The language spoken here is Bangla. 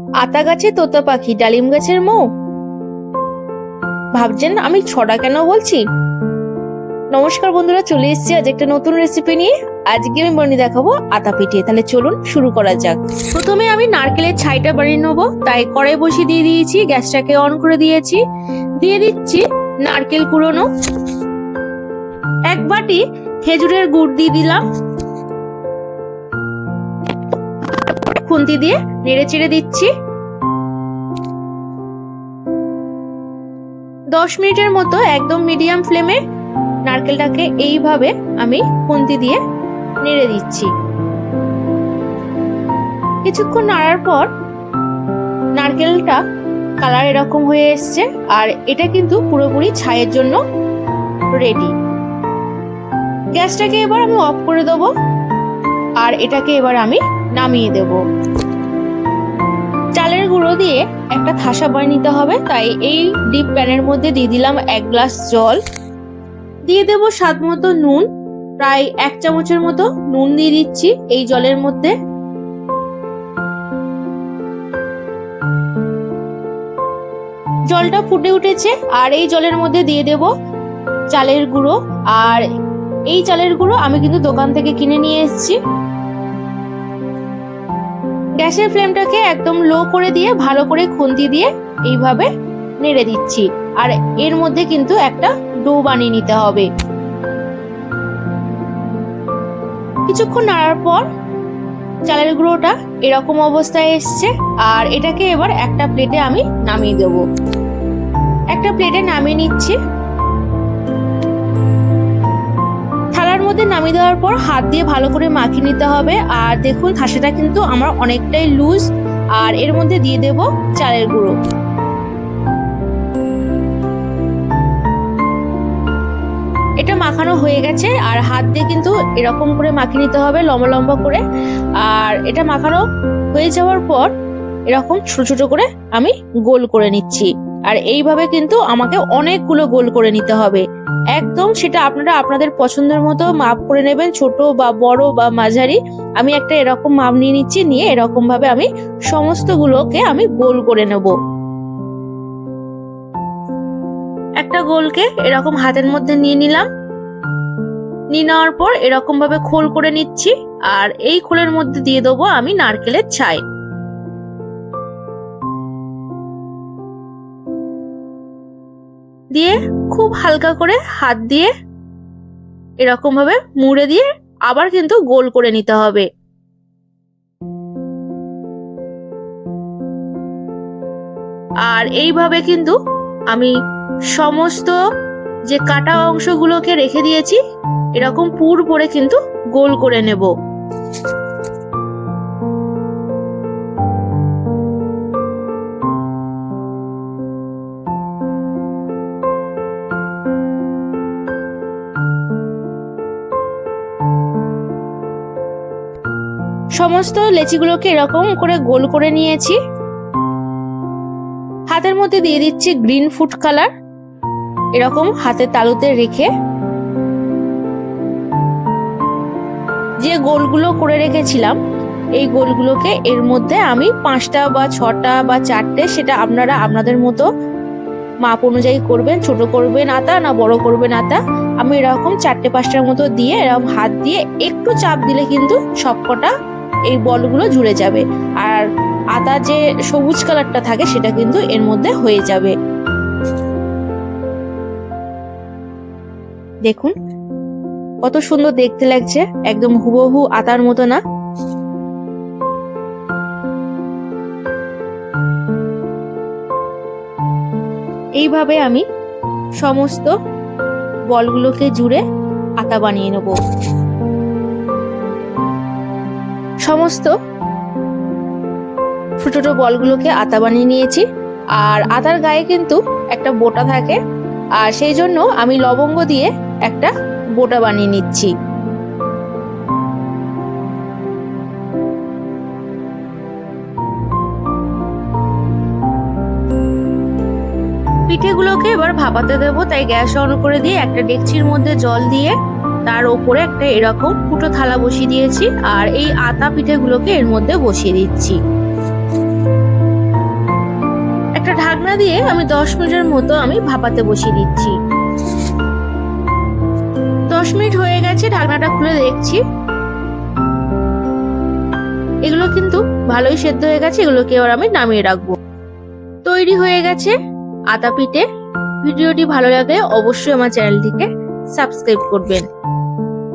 আতা গাছে তোতা পাখি, ডালিম গাছের মৌ। ভাবছেন আমি ছড়া কেন বলছি? নমস্কার বন্ধুরা, চলে এসেছি আজ একটা নতুন রেসিপি নিয়ে। আজকে আমি বানিয়ে দেখাবো আতা পিঠে। তাহলে চলুন শুরু করা যাক। প্রথমে আমি নারকেলের ছাইটা বানিয়ে নেবো, তাই কড়াই বসিয়ে দিয়ে দিয়েছি, গ্যাসটাকে অন করে দিয়েছি। দিয়ে দিচ্ছি নারকেল কুড়োনো, এক বাটি খেজুরের গুড় দিয়ে দিলাম, খুন্তি দিয়ে নেড়ে চেড়ে দিচ্ছি। 10 মিনিটের মতো একদম মিডিয়াম ফ্লেমে নারকেলটাকে এইভাবে আমি খুন্তি দিয়ে নেড়ে দিচ্ছি। কিছুক্ষণ নাড়ার পর নারকেলটা কালার এরকম হয়ে এসছে, আর এটা কিন্তু পুরোপুরি ছাইয়ের জন্য রেডি। গ্যাসটাকে এবার আমি অফ করে দেবো, আর এটাকে এবার আমি নামিয়ে দেব। চালের গুঁড়ো দিয়ে একটা থাসা বানিয়ে নিতে হবে, তাই এই ডিপ প্যানের মধ্যে দিয়ে দিলাম 1 গ্লাস জল। দিয়ে দেব স্বাদ মতো নুন, প্রায় 1 চামচের মতো নুন দিয়ে দিচ্ছি এই জলের মধ্যে। জলটা ফুটে উঠেছে, আর এই জলের মধ্যে দিয়ে দেব চালের গুঁড়ো। আর এই চালের গুঁড়ো আমি কিন্তু দোকান থেকে কিনে নিয়ে এসেছি। গ্যাসের ফ্লেমটাকে একদম লো করে দিয়ে ভালো করে খুন্তি দিয়ে এইভাবে নেড়ে দিচ্ছি। আর এর মধ্যে কিন্তু একটা ডো বানিয়ে নিতে হবে। কিছুক্ষণ নাড়ার পর চালের গুঁড়োটা এরকম অবস্থায় এসছে, আর এটাকে এবার একটা প্লেটে আমি নামিয়ে দেব। একটা প্লেটে নামিয়ে নিচ্ছি। থালার মধ্যে নামিয়ে দেওয়ার পর হাত দিয়ে ভালো করে মাখিয়ে নিতে হবে। আর দেখুন থাসাটা কিন্তু আমার অনেকটাই লুজ। আর এর মধ্যে দিয়ে দেব চালের গুঁড়ো। এটা মাখানো হয়ে গেছে, আর হাত দিয়ে কিন্তু এরকম করে মাখিয়ে নিতে হবে লম্বা লম্বা করে। আর এটা মাখানো হয়ে যাওয়ার পর এরকম ছোট ছোট করে আমি গোল করে নিচ্ছি। আর এইভাবে কিন্তু আমাকে অনেকগুলো গোল করে নিতে হবে। একদম সেটা আপনারা আপনাদের পছন্দের মতো মাপ করে নেবেন, ছোট বা বড় বা মাঝারি। আমি একটা এরকম মাপ নিয়ে নিচ্ছি, নিয়ে এরকম ভাবে আমি সমস্ত গুলোকে আমি গোল করে নেব। একটা গোলকে এরকম হাতের মধ্যে নিয়ে নিলাম। নিয়ে নেওয়ার পর এরকম ভাবে খোল করে নিচ্ছি, আর এই খোলের মধ্যে দিয়ে দেবো আমি নারকেলের ছাই। দিয়ে খুব হালকা করে হাত দিয়ে এরকম ভাবে মুড়ে দিয়ে আবার কিন্তু গোল করে নিতে হবে। আর এইভাবে কিন্তু আমি সমস্ত যে কাটা অংশগুলোকে রেখে দিয়েছি এরকম পুর করে কিন্তু গোল করে নেব। সমস্ত লেচিগুলোকে এরকম করে গোল করে নিয়েছি। হাতের মধ্যে দিয়ে দিচ্ছি গ্রিন ফুড কালার, এরকম হাতের তালুতে রেখে যে গোলগুলো করে রেখেছিলাম এই গোলগুলোকে এর মধ্যে আমি 5টা বা 6টা বা 4টে, সেটা আপনারা আপনাদের মতো মাপ অনুযায়ী করবেন। ছোট করবেন আতা না বড় করবেন আতা। আমি এরকম 4টে 5টার মতো দিয়ে এরকম হাত দিয়ে একটু চাপ দিলে কিন্তু সবকটা এই বলগুলো জুড়ে যাবে। আর আতা যে সবুজ কালারটা থাকে সেটা কিন্তু এর মধ্যে হয়ে যাবে। দেখুন কত সুন্দর দেখতে লাগছে, একদম হুবহু আতার মতো না? এইভাবে আমি সমস্ত বলগুলোকে জুড়ে আতা বানিয়ে নেব। সমস্ত ছোট ছোট বলগুলোকে আতা বানিয়ে নিয়েছি। আর আতার গায়ে কিন্তু একটা বোটা থাকে, আর সেই জন্য আমি লবঙ্গ দিয়ে একটা বোটা বানিয়ে নিচ্ছি। পিঠেগুলোকে এবার ভাপাতে দেবো, তাই গ্যাস অন করে দিয়ে একটা ডেকচির মধ্যে জল দিয়ে তার উপরে একটা এরকম ফুটো থালা বসিয়ে দিয়েছি। আর এই আতা পিঠেগুলোকে এর মধ্যে বসিয়ে দিচ্ছি। ঢাকনা দিয়ে আমি 10 মিনিটের মতো আমি ভাপাতে বসিয়ে দিচ্ছি। 10 মিনিট হয়ে গেছে, ঢাকনাটা খুলে দেখছি এগুলো কিন্তু ভালোই সেদ্ধ হয়ে গেছে। এগুলোকে এবার আমি নামিয়ে রাখবো। তৈরি হয়ে গেছে আতা পিঠে। ভিডিওটি ভালো লাগলে অবশ্যই আমার চ্যানেলটিকে সাবস্ক্রাইব করবেন।